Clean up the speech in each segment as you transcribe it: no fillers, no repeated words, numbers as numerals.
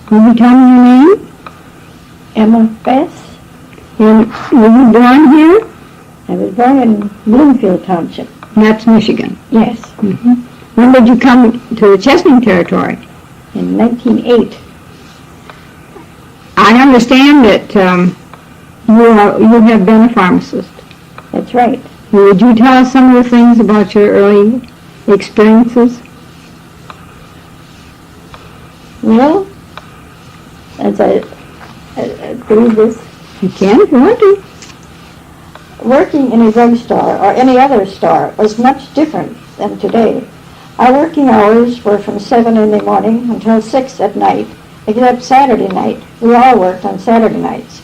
Will you tell me your name? Emma Foess. And were you born here? I was born in Bloomfield Township. That's Michigan. Yes. Mm-hmm. When did you come to the Chesaning Territory? In 1908. I understand that you have been a pharmacist. That's right. Would you tell us some of the things about your early experiences? Well, as I believe this, You can if you want to. working in a drugstore or any other store was much different than today. Our working hours were from 7 in the morning until 6 at night, except Saturday night. We all worked on Saturday nights.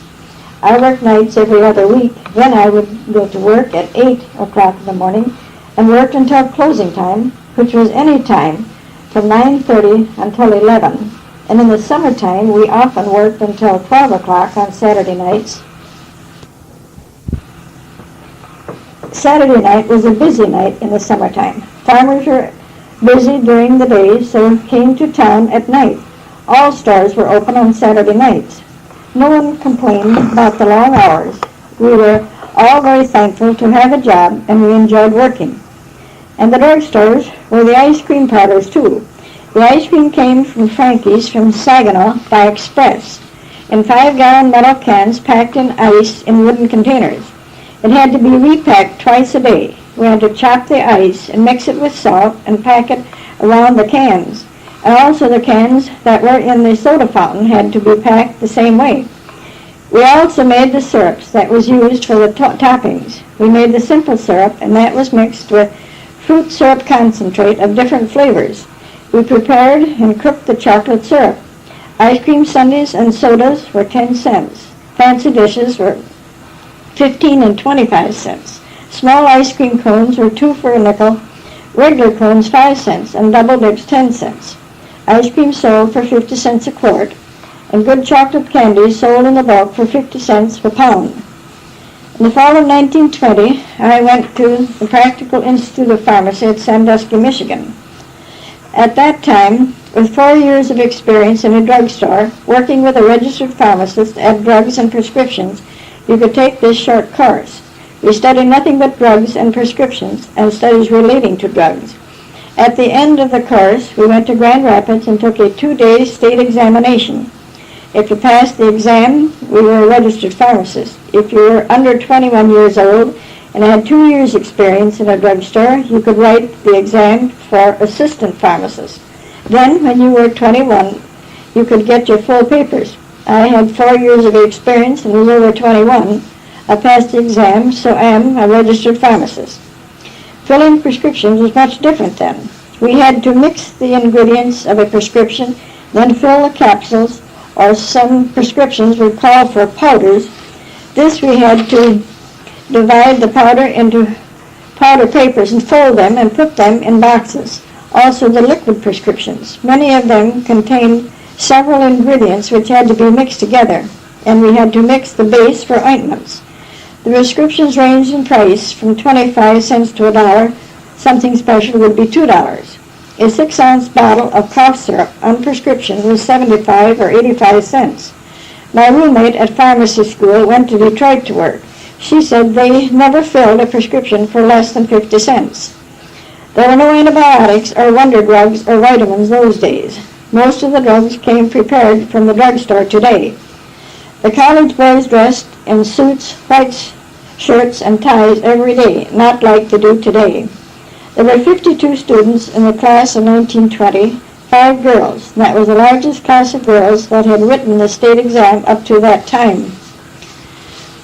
I worked nights every other week. Then I would go to work at 8 o'clock in the morning and worked until closing time, which was any time from 9:30 until 11. And in the summertime, we often worked until 12 o'clock on Saturday nights. Saturday night was a busy night in the summertime. Farmers were busy during the day, so came to town at night. All stores were open on Saturday nights. No one complained about the long hours. We were all very thankful to have a job, and we enjoyed working. And the drugstores were the ice cream parlors, too. The ice cream came from Frankie's from Saginaw by express in 5-gallon metal cans packed in ice in wooden containers. It had to be repacked twice a day. We had to chop the ice and mix it with salt and pack it around the cans. And also the cans that were in the soda fountain had to be packed the same way. We also made the syrups that was used for the toppings. We made the simple syrup, and that was mixed with fruit syrup concentrate of different flavors. We prepared and cooked the chocolate syrup. Ice cream sundaes and sodas were 10 cents. Fancy dishes were 15 and 25 cents. Small ice cream cones were 2 for a nickel, regular cones 5 cents, and double dips 10 cents. Ice cream sold for 50 cents a quart, and good chocolate candy sold in the bulk for 50 cents per pound. In the fall of 1920, I went to the Practical Institute of Pharmacy at Sandusky, Michigan. At that time, with 4 years of experience in a drugstore, working with a registered pharmacist at drugs and prescriptions, you could take this short course. We studied nothing but drugs and prescriptions and studies relating to drugs. At the end of the course, we went to Grand Rapids and took a 2-day state examination. If you passed the exam, we were a registered pharmacist. If you were under 21 years old and had 2 years' experience in a drugstore, you could write the exam for assistant pharmacist. Then, when you were 21, you could get your full papers. I had 4 years of experience and was over 21. I passed the exam, so am a registered pharmacist. Filling prescriptions was much different then. We had to mix the ingredients of a prescription, then fill the capsules, or some prescriptions would call for powders. This we had to divide the powder into powder papers and fold them and put them in boxes. Also the liquid prescriptions. Many of them contained several ingredients which had to be mixed together, and we had to mix the base for ointments. The prescriptions ranged in price from 25 cents to $1. Something special would be $2. A 6-ounce bottle of cough syrup on prescription was 75 or 85 cents. My roommate at pharmacy school went to Detroit to work. She said they never filled a prescription for less than 50 cents. There were no antibiotics or wonder drugs or vitamins those days. Most of the drugs came prepared from the drugstore today. The college boys dressed in suits, white shirts, and ties every day, not like they do today. There were 52 students in the class of 1920, 5 girls. That was the largest class of girls that had written the state exam up to that time.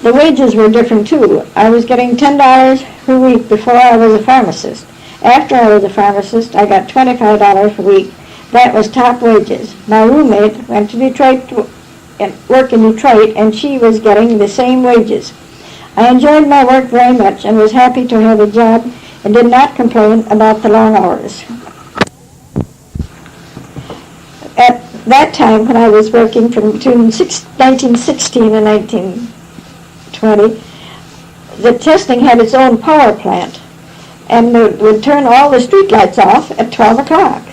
The wages were different too. I was getting $10 per week before I was a pharmacist. After I was a pharmacist, I got $25 per week. That was top wages. My roommate went to Detroit to work in Detroit, and she was getting the same wages. I enjoyed my work very much and was happy to have a job and did not complain about the long hours. At that time, when I was working from between 1916 and 1920, the testing had its own power plant, and would turn all the street lights off at 12 o'clock.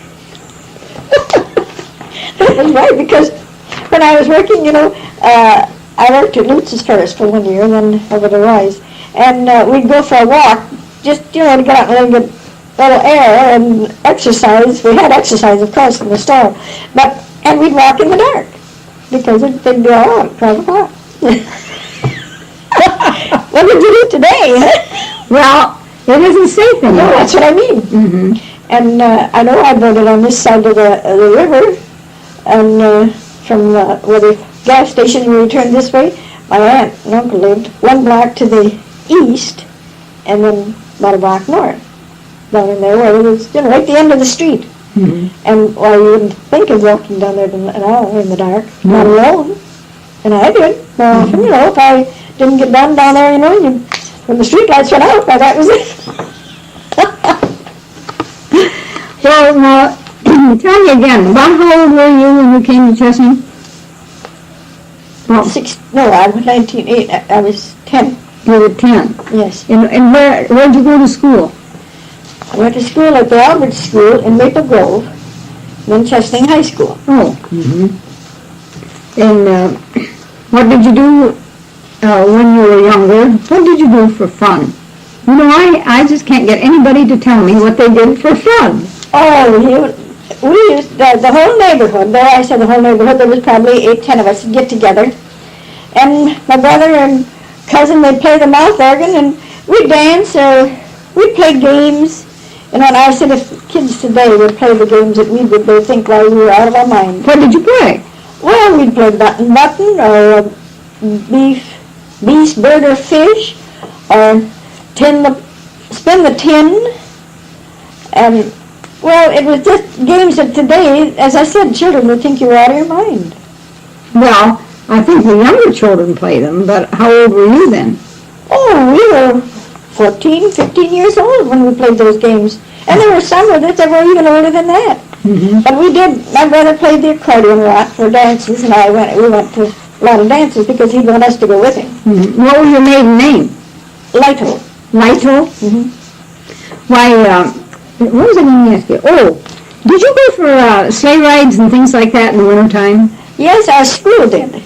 That was right, because when I was working, I worked at Lutz's first for 1 year, and then over to Rise. And we'd go for a walk, just, to get out and get a little air and exercise. We had exercise, of course, in the store. And we'd walk in the dark, because they'd be all out at 12 o'clock. What did you do today? Well, it isn't safe No, anymore. that's what I mean. Mm-hmm. And I know I voted on this side of the river, and from where the gas station, when we turned this way, my aunt and uncle lived 1 block to the east, and then about a block north, down in there where it was, right at the end of the street. Mm-hmm. And you wouldn't think of walking down there at all in the dark, not alone. And I did. Often, if I didn't get down there, when the street lights went out, that was it. Well, now, tell me again, about how old were you when you came to Chesney? Well, I was 19, I was 10, you were 10. yes. And where'd you go to school? I went to school at the Albert School in Maple Grove, then Chesney High School. Oh. Mm-hmm. And what did you do when you were younger? What did you do for fun? I just can't get anybody to tell me what they did for fun. Oh, we used, the whole neighborhood, there was probably 8-10 of us would get together. And my brother and cousin, they'd play the mouth organ, and we'd dance, or we'd play games. And I said, if kids today would play the games that we did, they'd think we were out of our mind. What did you play? Well, we'd play button, or beast, bird, or fish, or spin the tin, and well, it was just games that today, as I said, children would think you were out of your mind. Well, I think the younger children play them, but how old were you then? Oh, we were 14, 15 years old when we played those games. And there were some of us that were even older than that. Mm-hmm. But my brother played the accordion a lot for dances, and we went to a lot of dances because he'd want us to go with him. Mm-hmm. What was your maiden name? Lito. Lito? Mm-hmm. Why, what was I going to ask you? Oh, did you go for sleigh rides and things like that in the wintertime? Yes, our school did.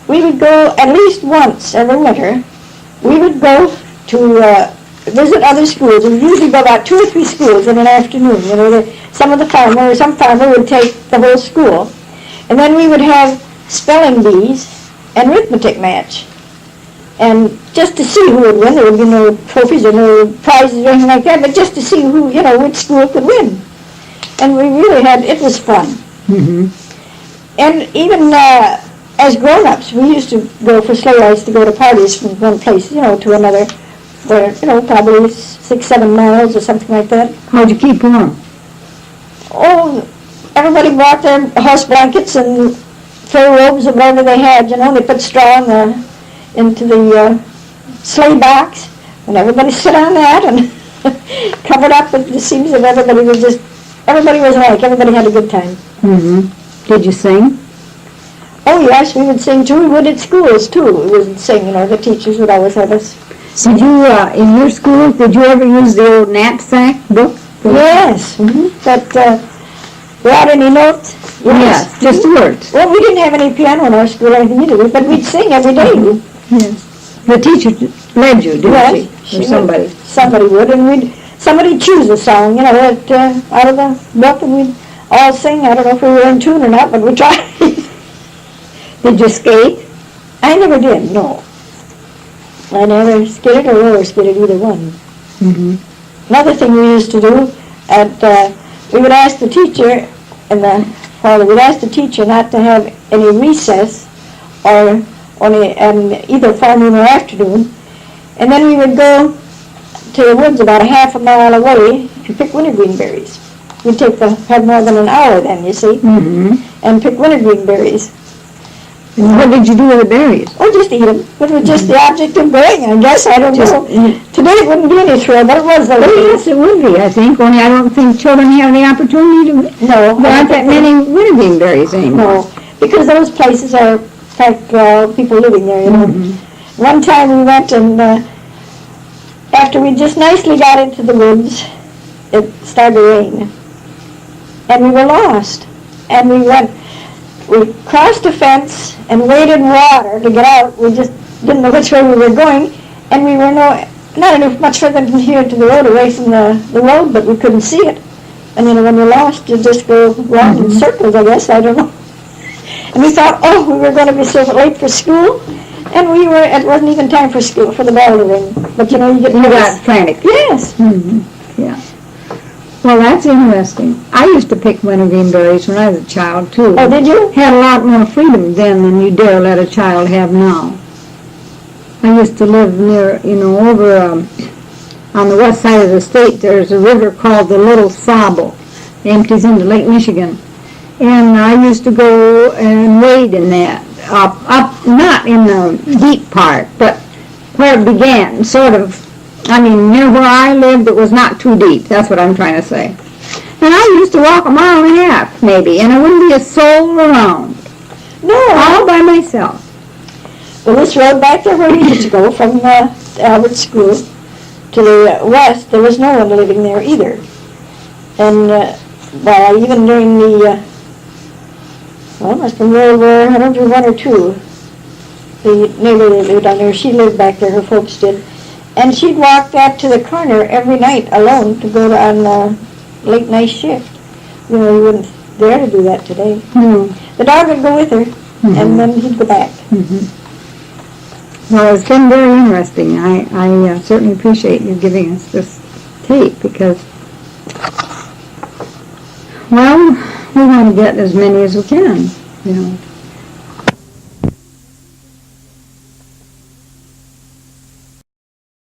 We would go at least once every winter. We would go to visit other schools. We usually go about 2 or 3 schools in an afternoon. Some farmer would take the whole school. And then we would have spelling bees and arithmetic match. And just to see who would win. There would be no trophies or no prizes or anything like that, but just to see who, which school could win. And we really it was fun. Mm-hmm. And even as grown-ups, we used to go for sleigh rides to go to parties from one place, to another, where, probably 6-7 miles or something like that. How'd you keep warm? Oh, everybody brought their house blankets and fur robes or whatever they had, they put straw into the sleigh box, and everybody sit on that and covered up with the seams of everybody was everybody had a good time. Mm-hmm. Did you sing? Oh yes, we would sing too. We would at schools too. We would sing, the teachers would always have us. Did you, in your school, did you ever use the old knapsack book? Yes. Mm-hmm. But without any notes? Yes, just words. Well, we didn't have any piano in our school or anything either, but we'd sing every day. Yes. The teacher led you, didn't she? Or somebody? Somebody would, and somebody choose a song, out of the book, and we'd all sing. I don't know if we were in tune or not, but we tried. Did you skate? I never did, no. I never skated or roller skated, either one. Mm-hmm. Another thing we used to do, we would ask the teacher, and the father would ask the teacher not to have any recess or either forenoon or afternoon, and then we would go to the woods about a half a mile away and pick wintergreen berries. We'd have more than an hour then, you see, Mm-hmm. and pick wintergreen berries. And what did you do with the berries? Oh, just eat them. It was just the object of going, I guess. I don't know. Today it wouldn't be any thrill, but it was those days. Yes, it would be, I think, only I don't think children have the opportunity to... No. There aren't that many wintergreen berries anymore. No, because those places are like people living there, Mm-hmm. One time we went and after we just nicely got into the woods, it started to rain. And we were lost. And we we crossed a fence and waded water to get out. We just didn't know which way we were going, and we were not enough much further than here to the road, away from the road, but we couldn't see it. And when you're lost, you just go round in circles, I guess, I don't know. And we thought, we were going to be so late for school, and it wasn't even time for school, for the bell to ring. But you get You got frantic. Yes. Yeah. Well, that's interesting. I used to pick wintergreen berries when I was a child, too. Oh, did you? Had a lot more freedom then than you dare let a child have now. I used to live near, over on the west side of the state. There's a river called the Little Sable. It empties into Lake Michigan. And I used to go and wade in that, up not in the deep part, but where it began, sort of, near where I lived, it was not too deep. That's what I'm trying to say. And I used to walk a mile and a half, maybe, and there wouldn't be a soul around. No. All by myself. Well, this road back there where we used to go from Albert School to the west, there was no one living there either. And even during the, it must have been World War, I don't know, 1 or 2, the neighbor that lived down there, she lived back there, her folks did. And she'd walk that to the corner every night alone to go on late night shift. You wouldn't dare to do that today. The dog would go with her, and then he'd go back. Well, it's been very interesting. I certainly appreciate you giving us this tape because, well, we want to get as many as we can,